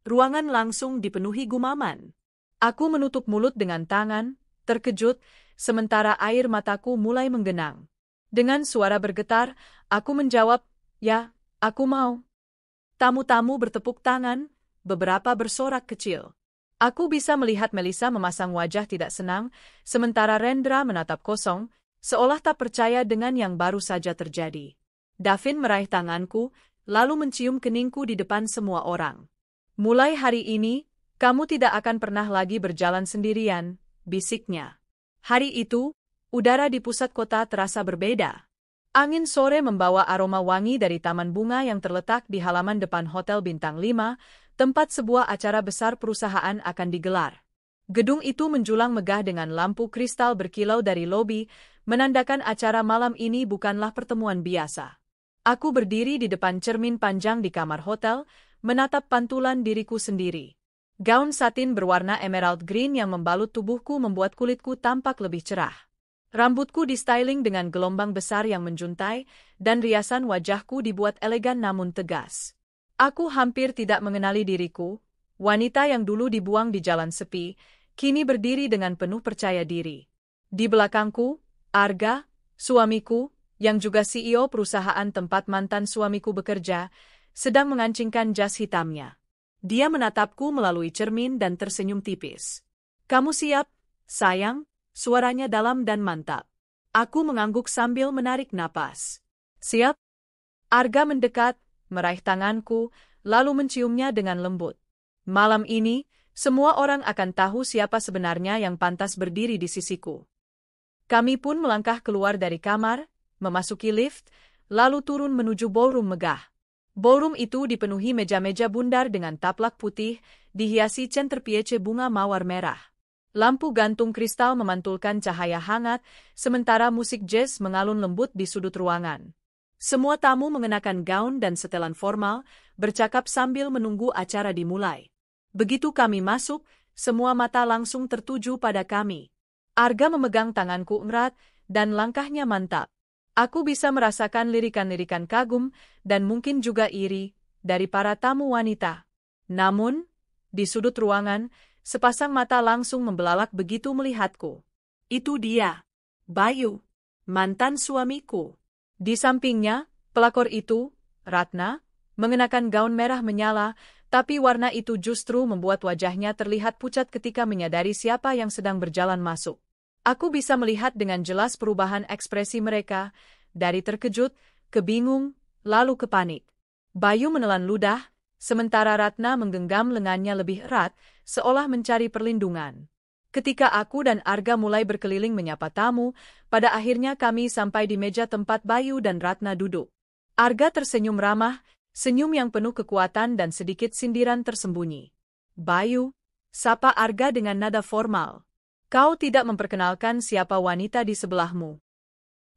Speaker 2: Ruangan langsung dipenuhi gumaman.
Speaker 1: Aku menutup mulut dengan tangan, terkejut, sementara air mataku mulai menggenang. Dengan suara bergetar, aku menjawab, ya, aku mau.
Speaker 2: Tamu-tamu bertepuk tangan, beberapa bersorak kecil.
Speaker 1: Aku bisa melihat Melissa memasang wajah tidak senang, sementara Rendra menatap kosong, seolah tak percaya dengan yang baru saja terjadi. Davin meraih tanganku, lalu mencium keningku di depan semua orang. Mulai hari ini, kamu tidak akan pernah lagi berjalan sendirian, bisiknya. Hari itu, udara di pusat kota terasa berbeda. Angin sore membawa aroma wangi dari taman bunga yang terletak di halaman depan Hotel Bintang 5, tempat sebuah acara besar perusahaan akan digelar. Gedung itu menjulang megah dengan lampu kristal berkilau dari lobi, menandakan acara malam ini bukanlah pertemuan biasa. Aku berdiri di depan cermin panjang di kamar hotel, menatap pantulan diriku sendiri. Gaun satin berwarna emerald green yang membalut tubuhku membuat kulitku tampak lebih cerah. Rambutku distyling dengan gelombang besar yang menjuntai, dan riasan wajahku dibuat elegan namun tegas. Aku hampir tidak mengenali diriku, wanita yang dulu dibuang di jalan sepi, kini berdiri dengan penuh percaya diri. Di belakangku, Arga, suamiku, yang juga CEO perusahaan tempat mantan suamiku bekerja, sedang mengancingkan jas hitamnya. Dia menatapku melalui cermin dan tersenyum tipis. Kamu siap, sayang? Suaranya dalam dan mantap. Aku mengangguk sambil menarik napas. Siap? Arga mendekat, meraih tanganku, lalu menciumnya dengan lembut. Malam ini, semua orang akan tahu siapa sebenarnya yang pantas berdiri di sisiku. Kami pun melangkah keluar dari kamar, memasuki lift, lalu turun menuju ballroom megah. Ballroom itu dipenuhi meja-meja bundar dengan taplak putih, dihiasi centerpiece bunga mawar merah. Lampu gantung kristal memantulkan cahaya hangat, sementara musik jazz mengalun lembut di sudut ruangan. Semua tamu mengenakan gaun dan setelan formal, bercakap sambil menunggu acara dimulai. Begitu kami masuk, semua mata langsung tertuju pada kami. Arga memegang tanganku erat, dan langkahnya mantap. Aku bisa merasakan lirikan-lirikan kagum, dan mungkin juga iri, dari para tamu wanita. Namun, di sudut ruangan, sepasang mata langsung membelalak begitu melihatku. Itu dia, Bayu, mantan suamiku. Di sampingnya, pelakor itu, Ratna, mengenakan gaun merah menyala, tapi warna itu justru membuat wajahnya terlihat pucat ketika menyadari siapa yang sedang berjalan masuk. Aku bisa melihat dengan jelas perubahan ekspresi mereka, dari terkejut, ke bingung, lalu ke panik. Bayu menelan ludah, sementara Ratna menggenggam lengannya lebih erat, seolah mencari perlindungan. Ketika aku dan Arga mulai berkeliling menyapa tamu, pada akhirnya kami sampai di meja tempat Bayu dan Ratna duduk. Arga tersenyum ramah, senyum yang penuh kekuatan dan sedikit sindiran tersembunyi. Bayu, sapa Arga dengan nada formal. Kau tidak memperkenalkan siapa wanita di sebelahmu.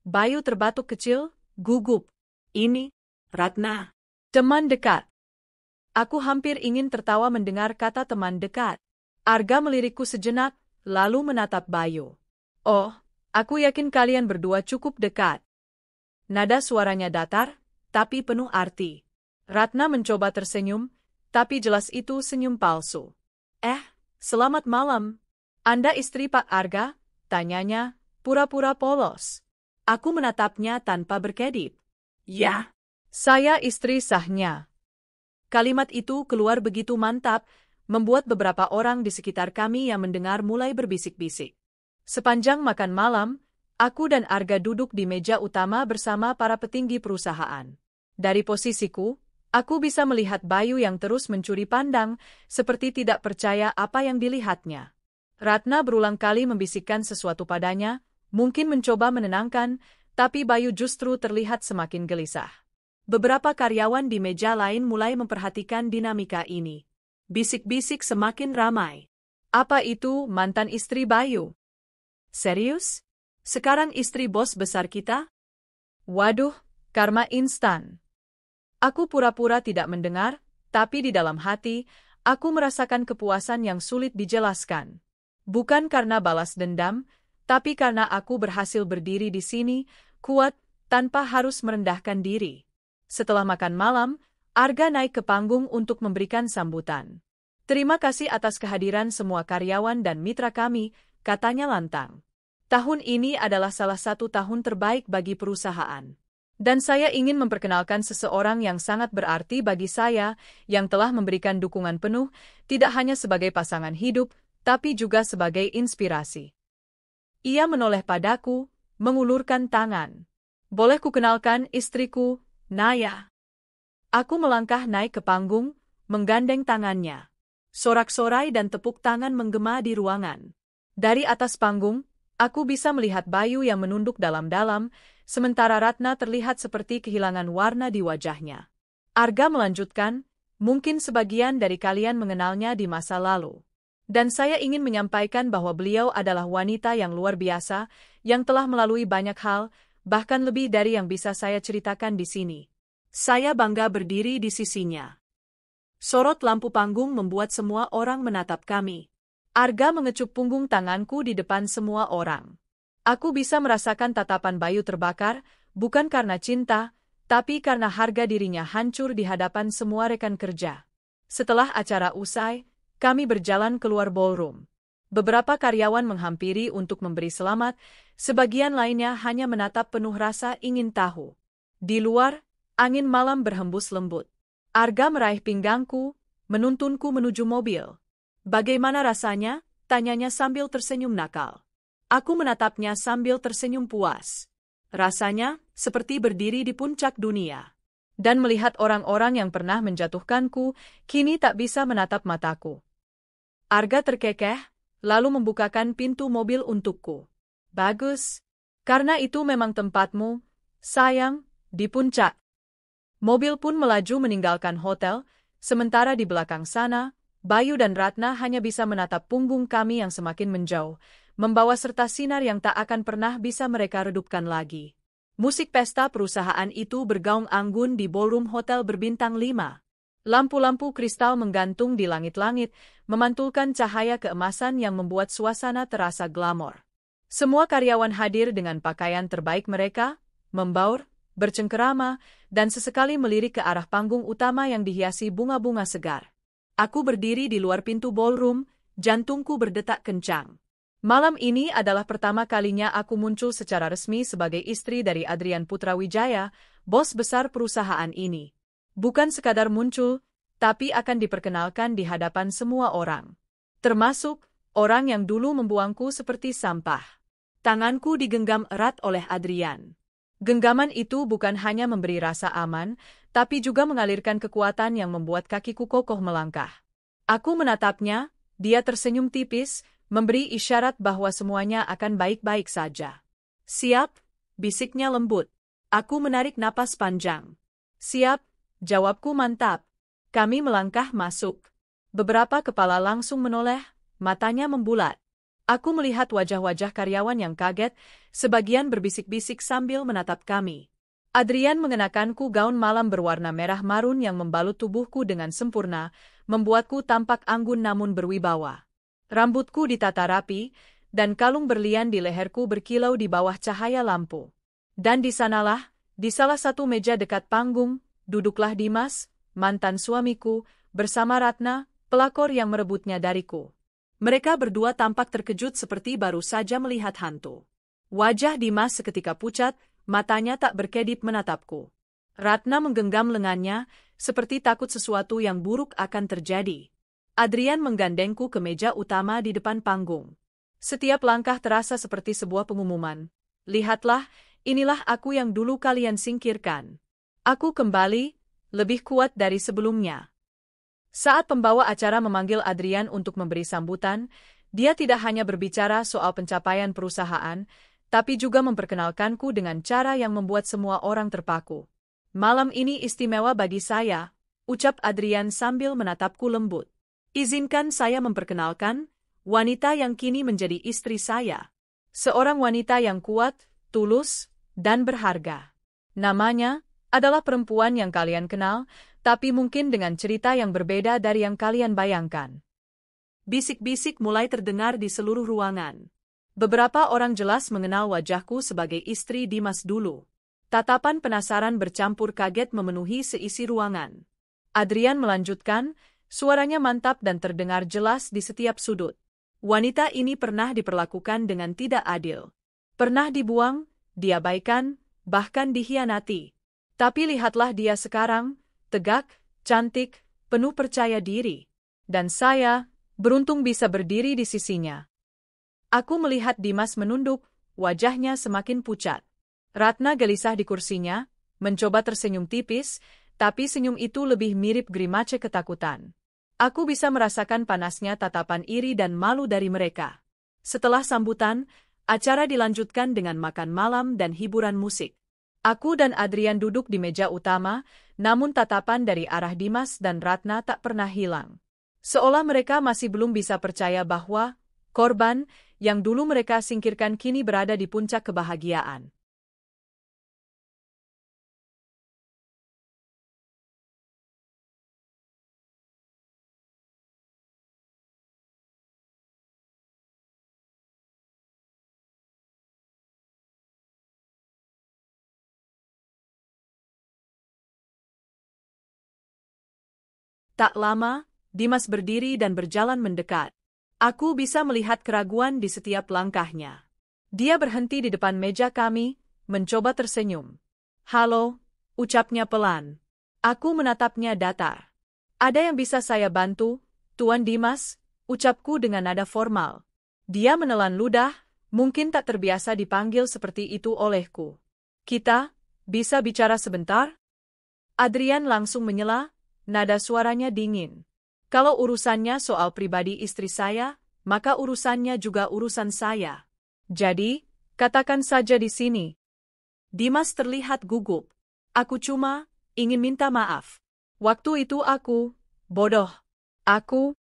Speaker 1: Bayu terbatuk kecil, gugup. Ini, Ratna. Teman dekat. Aku hampir ingin tertawa mendengar kata teman dekat. Arga melirikku sejenak, lalu menatap Bayu. Oh, aku yakin kalian berdua cukup dekat. Nada suaranya datar, tapi penuh arti. Ratna mencoba tersenyum, tapi jelas itu senyum palsu. Selamat malam. Anda istri Pak Arga? Tanyanya, pura-pura polos. Aku menatapnya tanpa berkedip. Ya, saya istri sahnya. Kalimat itu keluar begitu mantap, membuat beberapa orang di sekitar kami yang mendengar mulai berbisik-bisik. Sepanjang makan malam, aku dan Arga duduk di meja utama bersama para petinggi perusahaan. Dari posisiku, aku bisa melihat Bayu yang terus mencuri pandang, seperti tidak percaya apa yang dilihatnya. Ratna berulang kali membisikkan sesuatu padanya, mungkin mencoba menenangkan, tapi Bayu justru terlihat semakin gelisah. Beberapa karyawan di meja lain mulai memperhatikan dinamika ini. Bisik-bisik semakin ramai. Apa itu mantan istri Bayu? Serius? Sekarang istri bos besar kita? Waduh, karma instan. Aku pura-pura tidak mendengar, tapi di dalam hati, aku merasakan kepuasan yang sulit dijelaskan. Bukan karena balas dendam, tapi karena aku berhasil berdiri di sini, kuat, tanpa harus merendahkan diri. Setelah makan malam, Arga naik ke panggung untuk memberikan sambutan. Terima kasih atas kehadiran semua karyawan dan mitra kami, katanya lantang. Tahun ini adalah salah satu tahun terbaik bagi perusahaan. Dan saya ingin memperkenalkan seseorang yang sangat berarti bagi saya, yang telah memberikan dukungan penuh, tidak hanya sebagai pasangan hidup, tapi juga sebagai inspirasi. Ia menoleh padaku, mengulurkan tangan. Boleh kukenalkan istriku, Naya. Aku melangkah naik ke panggung, menggandeng tangannya. Sorak-sorai dan tepuk tangan menggema di ruangan. Dari atas panggung, aku bisa melihat Bayu yang menunduk dalam-dalam, sementara Ratna terlihat seperti kehilangan warna di wajahnya. Arga melanjutkan, mungkin sebagian dari kalian mengenalnya di masa lalu. Dan saya ingin menyampaikan bahwa beliau adalah wanita yang luar biasa, yang telah melalui banyak hal, bahkan lebih dari yang bisa saya ceritakan di sini. Saya bangga berdiri di sisinya. Sorot lampu panggung membuat semua orang menatap kami. Arga mengecup punggung tanganku di depan semua orang. Aku bisa merasakan tatapan Bayu terbakar, bukan karena cinta, tapi karena harga dirinya hancur di hadapan semua rekan kerja. Setelah acara usai, kami berjalan keluar ballroom. Beberapa karyawan menghampiri untuk memberi selamat, sebagian lainnya hanya menatap penuh rasa ingin tahu. Di luar, angin malam berhembus lembut. Arga meraih pinggangku, menuntunku menuju mobil. Bagaimana rasanya? Tanyanya sambil tersenyum nakal. Aku menatapnya sambil tersenyum puas. Rasanya seperti berdiri di puncak dunia. Dan melihat orang-orang yang pernah menjatuhkanku, kini tak bisa menatap mataku. Arga terkekeh, lalu membukakan pintu mobil untukku. Bagus. Karena itu memang tempatmu, sayang, di puncak. Mobil pun melaju meninggalkan hotel, sementara di belakang sana, Bayu dan Ratna hanya bisa menatap punggung kami yang semakin menjauh, membawa serta sinar yang tak akan pernah bisa mereka redupkan lagi. Musik pesta perusahaan itu bergaung anggun di ballroom hotel berbintang 5. Lampu-lampu kristal menggantung di langit-langit, memantulkan cahaya keemasan yang membuat suasana terasa glamor. Semua karyawan hadir dengan pakaian terbaik mereka, membaur, bercengkerama, dan sesekali melirik ke arah panggung utama yang dihiasi bunga-bunga segar. Aku berdiri di luar pintu ballroom, jantungku berdetak kencang. Malam ini adalah pertama kalinya aku muncul secara resmi sebagai istri dari Adrian Putrawijaya, bos besar perusahaan ini. Bukan sekadar muncul, tapi akan diperkenalkan di hadapan semua orang. Termasuk orang yang dulu membuangku seperti sampah. Tanganku digenggam erat oleh Adrian. Genggaman itu bukan hanya memberi rasa aman, tapi juga mengalirkan kekuatan yang membuat kakiku kokoh melangkah. Aku menatapnya, dia tersenyum tipis, memberi isyarat bahwa semuanya akan baik-baik saja. Siap, bisiknya lembut. Aku menarik napas panjang. Siap, jawabku mantap. Kami melangkah masuk. Beberapa kepala langsung menoleh, matanya membulat. Aku melihat wajah-wajah karyawan yang kaget, sebagian berbisik-bisik sambil menatap kami. Adrian mengenakanku gaun malam berwarna merah marun yang membalut tubuhku dengan sempurna, membuatku tampak anggun namun berwibawa. Rambutku ditata rapi, dan kalung berlian di leherku berkilau di bawah cahaya lampu. Dan di sanalah, di salah satu meja dekat panggung, duduklah Dimas, mantan suamiku, bersama Ratna, pelakor yang merebutnya dariku. Mereka berdua tampak terkejut seperti baru saja melihat hantu. Wajah Dimas seketika pucat, matanya tak berkedip menatapku. Ratna menggenggam lengannya, seperti takut sesuatu yang buruk akan terjadi. Adrian menggandengku ke meja utama di depan panggung. Setiap langkah terasa seperti sebuah pengumuman. Lihatlah, inilah aku yang dulu kalian singkirkan. Aku kembali, lebih kuat dari sebelumnya. Saat pembawa acara memanggil Adrian untuk memberi sambutan, dia tidak hanya berbicara soal pencapaian perusahaan, tapi juga memperkenalkanku dengan cara yang membuat semua orang terpaku. Malam ini istimewa bagi saya, ucap Adrian sambil menatapku lembut. Izinkan saya memperkenalkan wanita yang kini menjadi istri saya. Seorang wanita yang kuat, tulus, dan berharga. Namanya adalah perempuan yang kalian kenal, tapi mungkin dengan cerita yang berbeda dari yang kalian bayangkan. Bisik-bisik mulai terdengar di seluruh ruangan. Beberapa orang jelas mengenal wajahku sebagai istri Dimas dulu. Tatapan penasaran bercampur kaget memenuhi seisi ruangan. Adrian melanjutkan, suaranya mantap dan terdengar jelas di setiap sudut. Wanita ini pernah diperlakukan dengan tidak adil. Pernah dibuang, diabaikan, bahkan dikhianati. Tapi lihatlah dia sekarang, tegak, cantik, penuh percaya diri. Dan saya, beruntung bisa berdiri di sisinya. Aku melihat Dimas menunduk, wajahnya semakin pucat. Ratna gelisah di kursinya, mencoba tersenyum tipis, tapi senyum itu lebih mirip grimace ketakutan. Aku bisa merasakan panasnya tatapan iri dan malu dari mereka. Setelah sambutan, acara dilanjutkan dengan makan malam dan hiburan musik. Aku dan Adrian duduk di meja utama, namun tatapan dari arah Dimas dan Ratna tak pernah hilang. Seolah mereka masih belum bisa percaya bahwa korban yang dulu mereka singkirkan kini berada di puncak kebahagiaan. Tak lama, Dimas berdiri dan berjalan mendekat. Aku bisa melihat keraguan di setiap langkahnya. Dia berhenti di depan meja kami, mencoba tersenyum. "Halo," ucapnya pelan. Aku menatapnya datar. "Ada yang bisa saya bantu, Tuan Dimas?" ucapku dengan nada formal. Dia menelan ludah, mungkin tak terbiasa dipanggil seperti itu olehku. "Kita bisa bicara sebentar?" Adrian langsung menyela, nada suaranya dingin. "Kalau urusannya soal pribadi istri saya, maka urusannya juga urusan saya. Jadi, katakan saja di sini." Dimas terlihat gugup. "Aku cuma ingin minta maaf. Waktu itu aku bodoh. Aku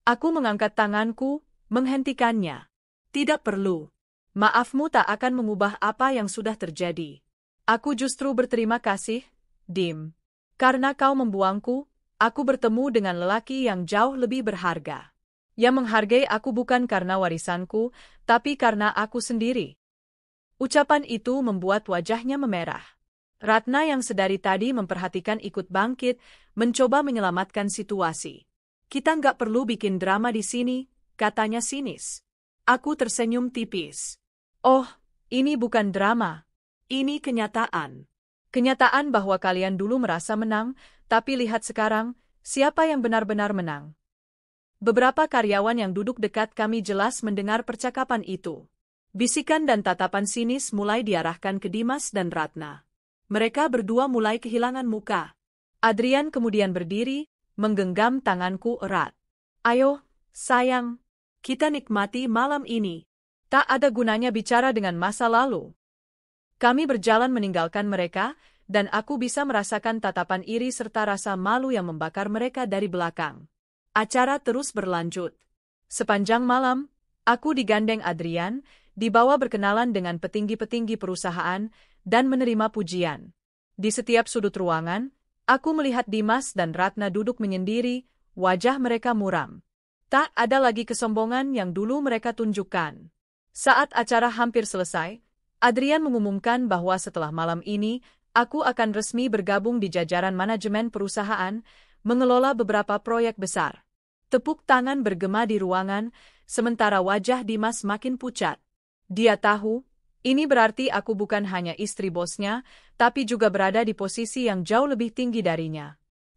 Speaker 2: Aku mengangkat tanganku, menghentikannya. Tidak perlu. Maafmu tak akan mengubah apa yang sudah terjadi. Aku justru berterima kasih, Dim. Karena kau membuangku, aku bertemu dengan lelaki yang jauh lebih berharga. Yang menghargai aku bukan karena warisanku, tapi karena aku sendiri. Ucapan itu membuat wajahnya memerah. Ratna yang sedari tadi memperhatikan ikut bangkit, mencoba menyelamatkan situasi. Kita nggak perlu bikin drama di sini, katanya sinis. Aku tersenyum tipis. Oh, ini bukan drama. Ini kenyataan. Kenyataan bahwa kalian dulu merasa menang, tapi lihat sekarang, siapa yang benar-benar menang. Beberapa karyawan yang duduk dekat kami jelas mendengar percakapan itu. Bisikan dan tatapan sinis mulai diarahkan ke Dimas dan Ratna. Mereka berdua mulai kehilangan muka. Adrian kemudian berdiri, menggenggam tanganku erat. Ayo, sayang, kita nikmati malam ini. Tak ada gunanya bicara dengan masa lalu. Kami berjalan meninggalkan mereka, dan aku bisa merasakan tatapan iri serta rasa malu yang membakar mereka dari belakang. Acara terus berlanjut. Sepanjang malam, aku digandeng Adrian, dibawa berkenalan dengan petinggi-petinggi perusahaan, dan menerima pujian. Di setiap sudut ruangan, aku melihat Dimas dan Ratna duduk menyendiri, wajah mereka muram. Tak ada lagi kesombongan yang dulu mereka tunjukkan. Saat acara hampir selesai, Adrian mengumumkan bahwa setelah malam ini, aku akan resmi bergabung di jajaran manajemen perusahaan, mengelola beberapa proyek besar. Tepuk tangan bergema di ruangan, sementara wajah Dimas makin pucat. Dia tahu, ini berarti aku bukan hanya istri bosnya, tapi juga berada di posisi yang jauh lebih tinggi darinya.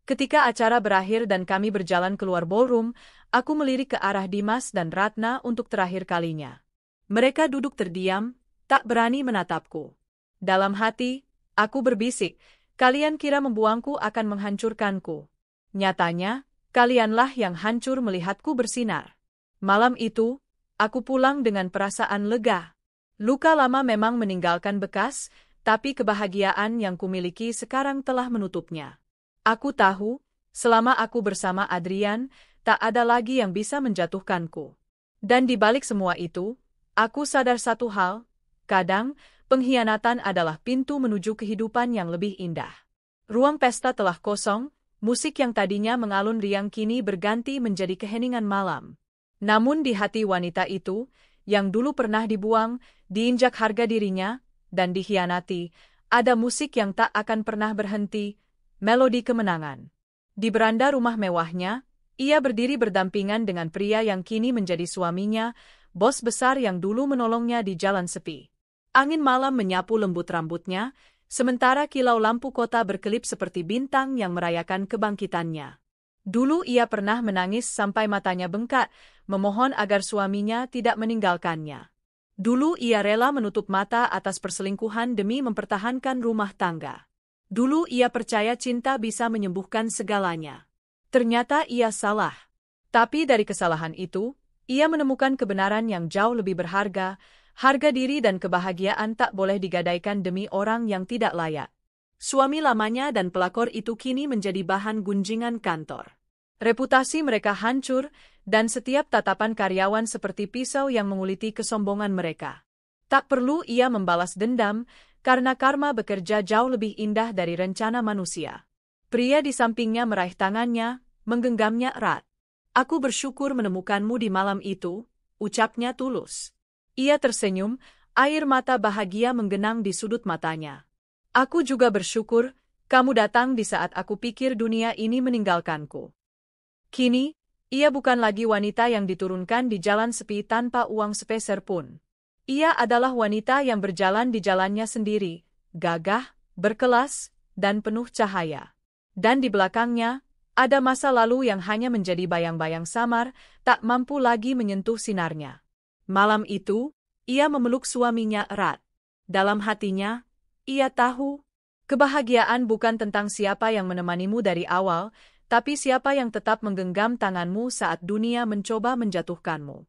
Speaker 2: Ketika acara berakhir dan kami berjalan keluar ballroom, aku melirik ke arah Dimas dan Ratna untuk terakhir kalinya. Mereka duduk terdiam, tak berani menatapku. Dalam hati, aku berbisik, kalian kira membuangku akan menghancurkanku. Nyatanya, kalianlah yang hancur melihatku bersinar. Malam itu, aku pulang dengan perasaan lega. Luka lama memang meninggalkan bekas, tapi kebahagiaan yang kumiliki sekarang telah menutupnya. Aku tahu, selama aku bersama Adrian, tak ada lagi yang bisa menjatuhkanku. Dan di balik semua itu, aku sadar satu hal, kadang, pengkhianatan adalah pintu menuju kehidupan yang lebih indah. Ruang pesta telah kosong, musik yang tadinya mengalun riang kini berganti menjadi keheningan malam. Namun di hati wanita itu, yang dulu pernah dibuang, diinjak harga dirinya, dan dikhianati, ada musik yang tak akan pernah berhenti, melodi kemenangan. Di beranda rumah mewahnya, ia berdiri berdampingan dengan pria yang kini menjadi suaminya, bos besar yang dulu menolongnya di jalan sepi. Angin malam menyapu lembut rambutnya, sementara kilau lampu kota berkelip seperti bintang yang merayakan kebangkitannya. Dulu ia pernah menangis sampai matanya bengkak, memohon agar suaminya tidak meninggalkannya. Dulu ia rela menutup mata atas perselingkuhan demi mempertahankan rumah tangga. Dulu ia percaya cinta bisa menyembuhkan segalanya. Ternyata ia salah. Tapi dari kesalahan itu, ia menemukan kebenaran yang jauh lebih berharga, harga diri dan kebahagiaan tak boleh digadaikan demi orang yang tidak layak. Suami lamanya dan pelakor itu kini menjadi bahan gunjingan kantor. Reputasi mereka hancur, dan setiap tatapan karyawan seperti pisau yang menguliti kesombongan mereka. Tak perlu ia membalas dendam, karena karma bekerja jauh lebih indah dari rencana manusia. Pria di sampingnya meraih tangannya, menggenggamnya erat. Aku bersyukur menemukanmu di malam itu, ucapnya tulus. Ia tersenyum, air mata bahagia menggenang di sudut matanya. Aku juga bersyukur, kamu datang di saat aku pikir dunia ini meninggalkanku. Kini, ia bukan lagi wanita yang diturunkan di jalan sepi tanpa uang sepeser pun. Ia adalah wanita yang berjalan di jalannya sendiri, gagah, berkelas, dan penuh cahaya. Dan di belakangnya, ada masa lalu yang hanya menjadi bayang-bayang samar, tak mampu lagi menyentuh sinarnya. Malam itu, ia memeluk suaminya erat. Dalam hatinya, ia tahu, kebahagiaan bukan tentang siapa yang menemanimu dari awal, tapi siapa yang tetap menggenggam tanganmu saat dunia mencoba menjatuhkanmu.